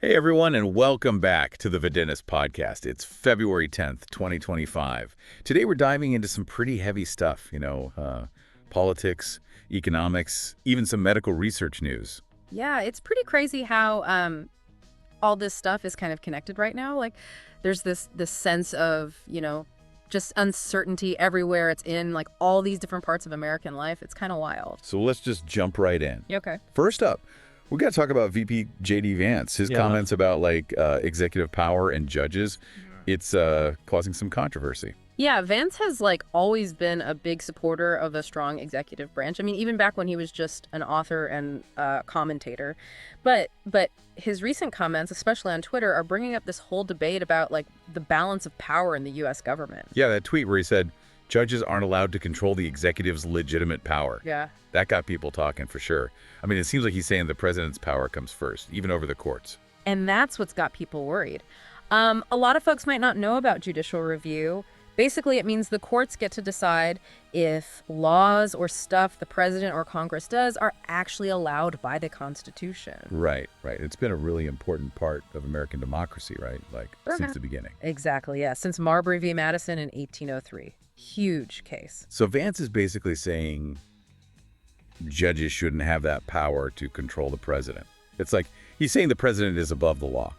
Hey, everyone, and welcome back to the Videntis podcast. It's February 10th, 2025. Today, we're diving into some pretty heavy stuff, politics, economics, even some medical research news. Yeah, it's pretty crazy how all this stuff is kind of connected right now. Like, there's this sense of, just uncertainty everywhere. It's in like all these different parts of American life. It's kind of wild. So let's just jump right in. Okay. First up, we got to talk about VP JD Vance. His comments about executive power and judges. It's causing some controversy. Yeah, Vance has like always been a big supporter of a strong executive branch. I mean, even back when he was just an author and commentator. But his recent comments, especially on Twitter, are bringing up this whole debate about like the balance of power in the U.S. government. Yeah, that tweet where he said, judges aren't allowed to control the executive's legitimate power. Yeah. That got people talking for sure. I mean, it seems like he's saying the president's power comes first, even over the courts. And that's what's got people worried. A lot of folks might not know about judicial review. Basically, it means the courts get to decide if laws or stuff the president or Congress does are actually allowed by the Constitution. Right. It's been a really important part of American democracy, right? Since the beginning. Exactly, yeah. Since Marbury v. Madison in 1803. Huge case. So Vance is basically saying judges shouldn't have that power to control the president. It's like he's saying the president is above the law.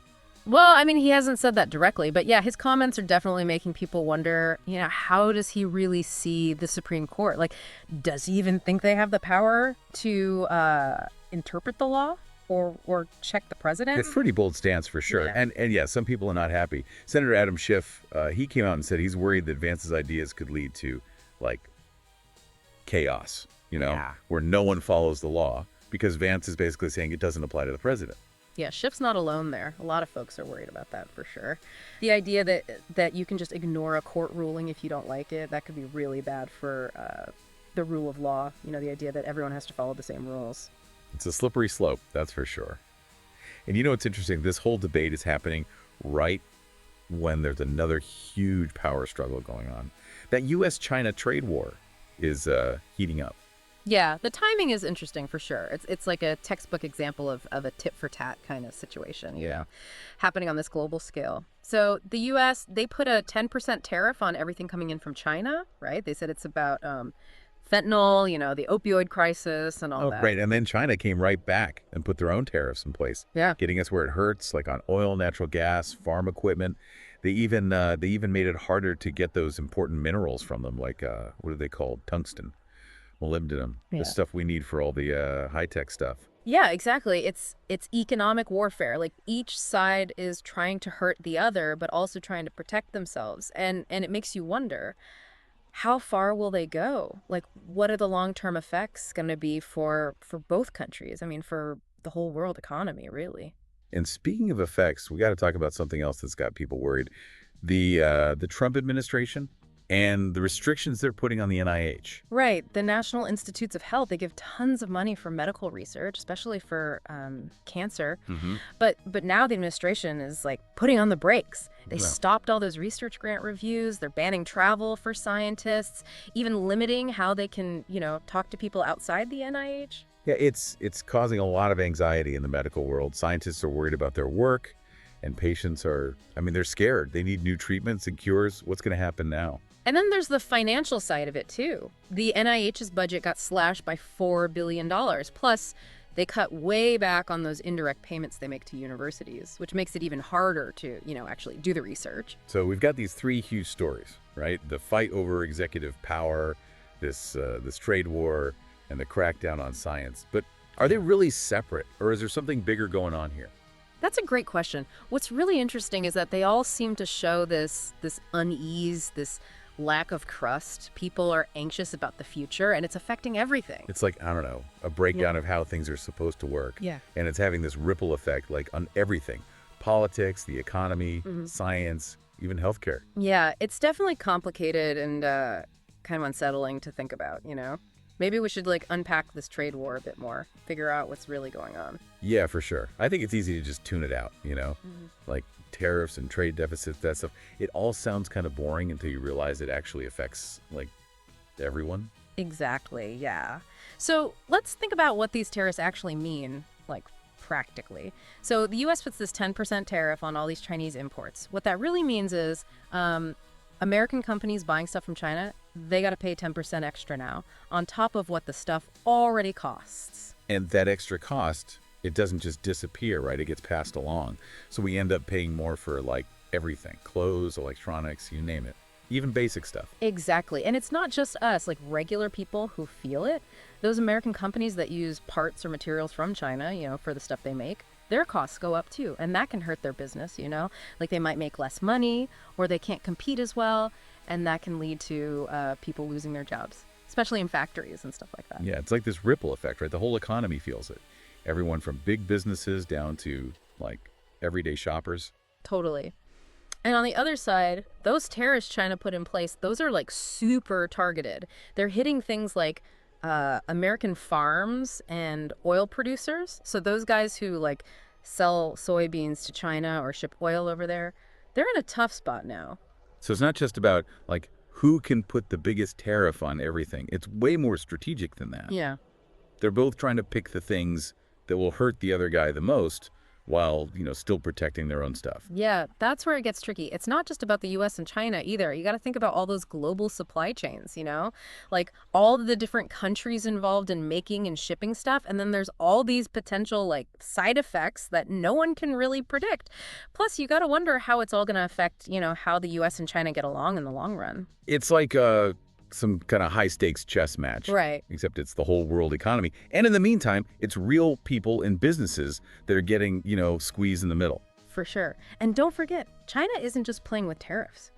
Well, I mean, he hasn't said that directly, but yeah, his comments are definitely making people wonder, how does he really see the Supreme Court? Like, does he even think they have the power to interpret the law or check the president? It's a pretty bold stance for sure. Yeah. And yeah, some people are not happy. Senator Adam Schiff, he came out and said he's worried that Vance's ideas could lead to, chaos, where no one follows the law because Vance is basically saying it doesn't apply to the president. Yeah, Schiff's not alone there. A lot of folks are worried about that for sure. The idea that you can just ignore a court ruling if you don't like it, that could be really bad for the rule of law. The idea that everyone has to follow the same rules. It's a slippery slope, that's for sure. And what's interesting? This whole debate is happening right when there's another huge power struggle going on. That U.S.-China trade war is heating up. Yeah, the timing is interesting for sure. It's like a textbook example of a tit-for-tat kind of situation, happening on this global scale. So the U.S., they put a 10% tariff on everything coming in from China, right? They said it's about fentanyl, the opioid crisis and all that. Right, and then China came right back and put their own tariffs in place. Yeah. Getting us where it hurts, like on oil, natural gas, farm equipment. They even made it harder to get those important minerals from them, like, what are they called? Tungsten. Molybdenum, the stuff we need for all the high-tech stuff. Yeah, exactly. It's economic warfare. Like each side is trying to hurt the other, but also trying to protect themselves. And it makes you wonder, how far will they go? Like, what are the long-term effects going to be for both countries? I mean, for the whole world economy, really. And speaking of effects, we got to talk about something else that's got people worried. The Trump administration and the restrictions they're putting on the NIH. Right. The National Institutes of Health, they give tons of money for medical research, especially for cancer. Mm-hmm. But now the administration is like putting on the brakes. They stopped all those research grant reviews. They're banning travel for scientists, even limiting how they can, talk to people outside the NIH. Yeah, it's causing a lot of anxiety in the medical world. Scientists are worried about their work, and patients they're scared. They need new treatments and cures. What's going to happen now? And then there's the financial side of it, too. The NIH's budget got slashed by $4 billion. Plus, they cut way back on those indirect payments they make to universities, which makes it even harder to, actually do the research. So we've got these three huge stories, right? The fight over executive power, this trade war, and the crackdown on science. But are they really separate, or is there something bigger going on here? That's a great question. What's really interesting is that they all seem to show this unease, this lack of trust. People are anxious about the future, and it's affecting everything. It's like, I don't know, a breakdown of how things are supposed to work. Yeah. And it's having this ripple effect, on everything. Politics, the economy, science, even healthcare. Yeah, it's definitely complicated and kind of unsettling to think about, Maybe we should unpack this trade war a bit more, figure out what's really going on. Yeah, for sure. I think it's easy to just tune it out, Like tariffs and trade deficits, that stuff. It all sounds kind of boring until you realize it actually affects everyone. Exactly, yeah. So let's think about what these tariffs actually mean, practically. So the U.S. puts this 10% tariff on all these Chinese imports. What that really means is American companies buying stuff from China, they got to pay 10% extra now, on top of what the stuff already costs. And that extra cost, it doesn't just disappear, right? It gets passed along. So we end up paying more for like everything, clothes, electronics, you name it, even basic stuff. Exactly. And it's not just us, like regular people who feel it. Those American companies that use parts or materials from China, for the stuff they make, their costs go up too. And that can hurt their business, Like they might make less money or they can't compete as well. And that can lead to people losing their jobs, especially in factories and stuff like that. Yeah, it's like this ripple effect, right? The whole economy feels it. Everyone from big businesses down to like everyday shoppers. Totally. And on the other side, those tariffs China put in place, those are like super targeted. They're hitting things like American farms and oil producers. So those guys who like sell soybeans to China or ship oil over there, they're in a tough spot now. So it's not just about like who can put the biggest tariff on everything. It's way more strategic than that. Yeah. They're both trying to pick the things that will hurt the other guy the most while, still protecting their own stuff. Yeah, that's where it gets tricky. It's not just about the US and China either. You got to think about all those global supply chains, Like all the different countries involved in making and shipping stuff. And then there's all these potential like side effects that no one can really predict. Plus, you got to wonder how it's all going to affect, how the US and China get along in the long run. It's like some kind of high-stakes chess match. Right. Except it's the whole world economy. And in the meantime, it's real people and businesses that are getting, squeezed in the middle. For sure. And don't forget, China isn't just playing with tariffs.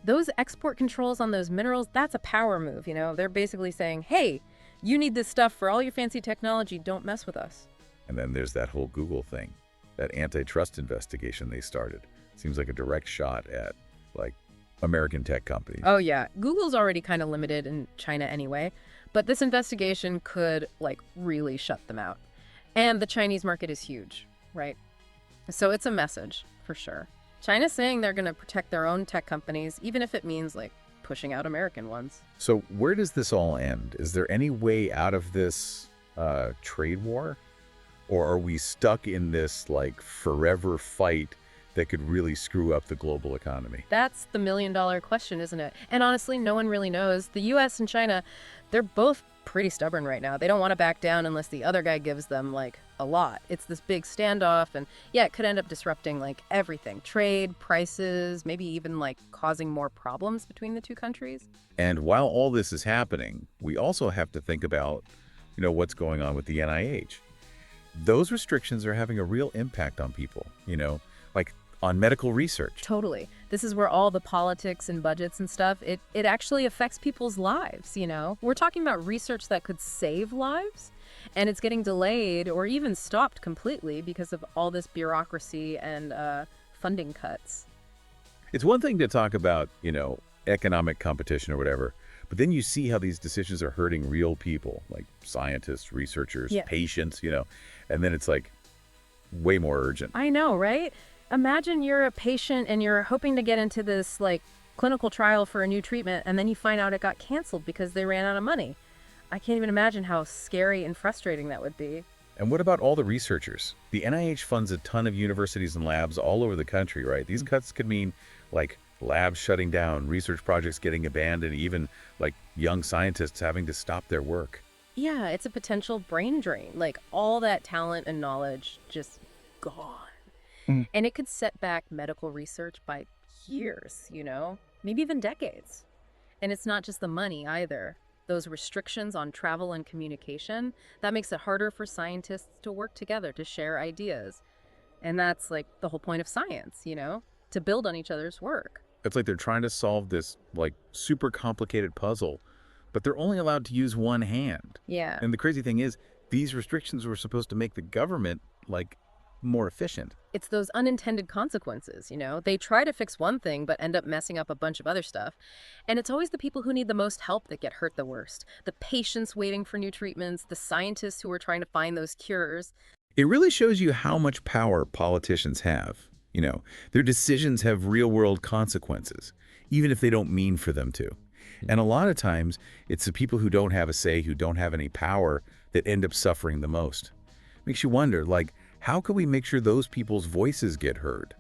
Those export controls on those minerals, that's a power move, They're basically saying, hey, you need this stuff for all your fancy technology, don't mess with us. And then there's that whole Google thing, that antitrust investigation they started. Seems like a direct shot at, like, American tech companies. Oh, yeah. Google's already kind of limited in China anyway, but this investigation could, really shut them out. And the Chinese market is huge, right? So it's a message, for sure. China's saying they're going to protect their own tech companies, even if it means, pushing out American ones. So where does this all end? Is there any way out of this trade war? Or are we stuck in this, forever fight that could really screw up the global economy? That's the million-dollar question, isn't it? And honestly, no one really knows. The U.S. and China, they're both pretty stubborn right now. They don't want to back down unless the other guy gives them, a lot. It's this big standoff, and yeah, it could end up disrupting, everything. Trade, prices, maybe even, causing more problems between the two countries. And while all this is happening, we also have to think about, what's going on with the NIH. Those restrictions are having a real impact on people, on medical research. Totally. This is where all the politics and budgets and stuff, it actually affects people's lives, We're talking about research that could save lives, and it's getting delayed or even stopped completely because of all this bureaucracy and funding cuts. It's one thing to talk about, economic competition or whatever, but then you see how these decisions are hurting real people, like scientists, researchers, Yeah. patients, and then it's way more urgent. I know, right? Imagine you're a patient and you're hoping to get into this clinical trial for a new treatment, and then you find out it got canceled because they ran out of money. I can't even imagine how scary and frustrating that would be. And what about all the researchers? The NIH funds a ton of universities and labs all over the country, right? These cuts could mean labs shutting down, research projects getting abandoned, even young scientists having to stop their work. Yeah, it's a potential brain drain. All that talent and knowledge just gone. And it could set back medical research by years, maybe even decades. And it's not just the money either. Those restrictions on travel and communication, that makes it harder for scientists to work together, to share ideas. And that's the whole point of science, to build on each other's work. It's like they're trying to solve this super complicated puzzle, but they're only allowed to use one hand. Yeah. And the crazy thing is, these restrictions were supposed to make the government more efficient. It's those unintended consequences, They try to fix one thing, but end up messing up a bunch of other stuff. And it's always the people who need the most help that get hurt the worst. The patients waiting for new treatments, the scientists who are trying to find those cures. It really shows you how much power politicians have. Their decisions have real-world consequences, even if they don't mean for them to. And a lot of times, it's the people who don't have a say, who don't have any power, that end up suffering the most. Makes you wonder, how can we make sure those people's voices get heard?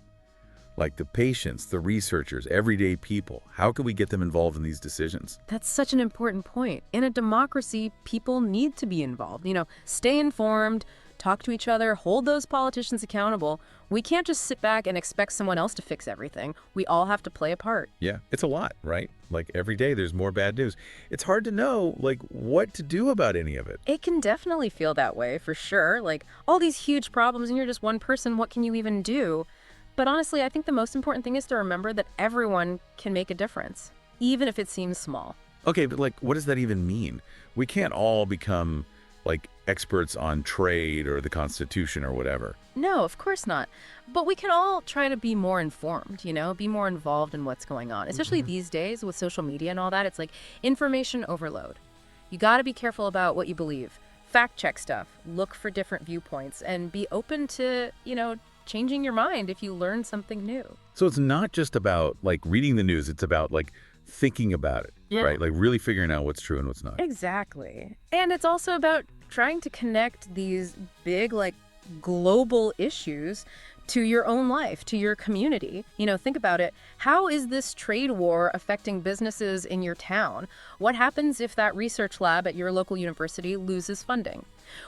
Like the patients, the researchers, everyday people. How can we get them involved in these decisions? That's such an important point. In a democracy, people need to be involved. Stay informed, talk to each other, hold those politicians accountable. We can't just sit back and expect someone else to fix everything. We all have to play a part. Yeah, it's a lot, right? Like every day there's more bad news. It's hard to know, like, what to do about any of it. It can definitely feel that way, for sure. Like, all these huge problems and you're just one person, what can you even do? But honestly, I think the most important thing is to remember that everyone can make a difference, even if it seems small. Okay, but like, what does that even mean? We can't all become, like, experts on trade or the Constitution or whatever. No, of course not. But we can all try to be more informed, be more involved in what's going on. Especially these days with social media and all that, it's like information overload. You got to be careful about what you believe. Fact check stuff, look for different viewpoints, and be open to, changing your mind if you learn something new. So it's not just about, like, reading the news. It's about, like, thinking about it, right? Like, really figuring out what's true and what's not. Exactly. And it's also about trying to connect these big, like, global issues to your own life, to your community. Think about it. How is this trade war affecting businesses in your town? What happens if that research lab at your local university loses funding?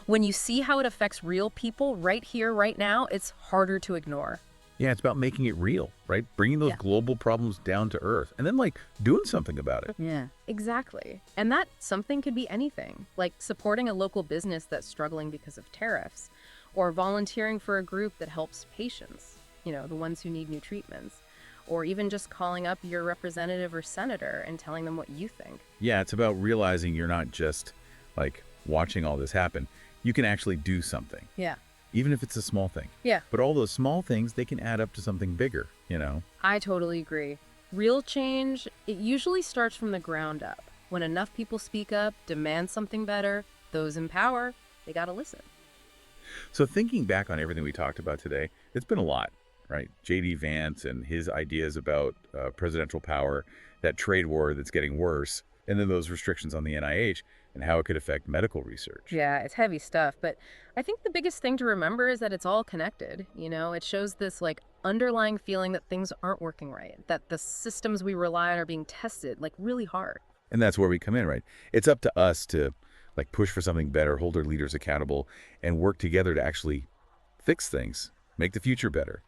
When you see how it affects real people right here, right now, it's harder to ignore. Yeah, it's about making it real, right? Bringing those global problems down to earth and then, like, doing something about it. Yeah, exactly. And that something could be anything, like supporting a local business that's struggling because of tariffs, or volunteering for a group that helps patients, the ones who need new treatments, or even just calling up your representative or senator and telling them what you think. Yeah, it's about realizing you're not just, like, watching all this happen. You can actually do something. Yeah. Even if it's a small thing. Yeah. But all those small things, they can add up to something bigger, I totally agree. Real change, it usually starts from the ground up. When enough people speak up, demand something better, those in power, they gotta listen. So thinking back on everything we talked about today, it's been a lot, right? J.D. Vance and his ideas about presidential power, that trade war that's getting worse, and then those restrictions on the NIH and how it could affect medical research. Yeah, it's heavy stuff, but I think the biggest thing to remember is that it's all connected. It shows this like underlying feeling that things aren't working right, that the systems we rely on are being tested like really hard. And that's where we come in, right? It's up to us to, like, push for something better, hold our leaders accountable, and work together to actually fix things, make the future better,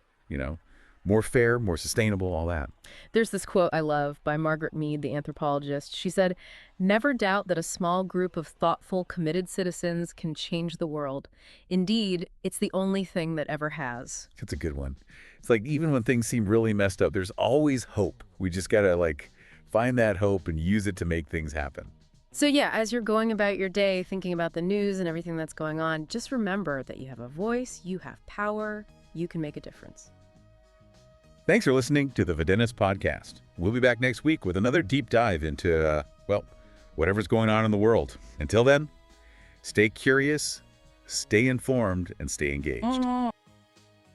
more fair, more sustainable, all that. There's this quote I love by Margaret Mead, the anthropologist. She said, "Never doubt that a small group of thoughtful, committed citizens can change the world. Indeed, it's the only thing that ever has." That's a good one. It's like, even when things seem really messed up, there's always hope. We just got to, like, find that hope and use it to make things happen. So yeah, as you're going about your day, thinking about the news and everything that's going on, just remember that you have a voice, you have power, you can make a difference. Thanks for listening to the Videntis podcast. We'll be back next week with another deep dive into, whatever's going on in the world. Until then, stay curious, stay informed, and stay engaged.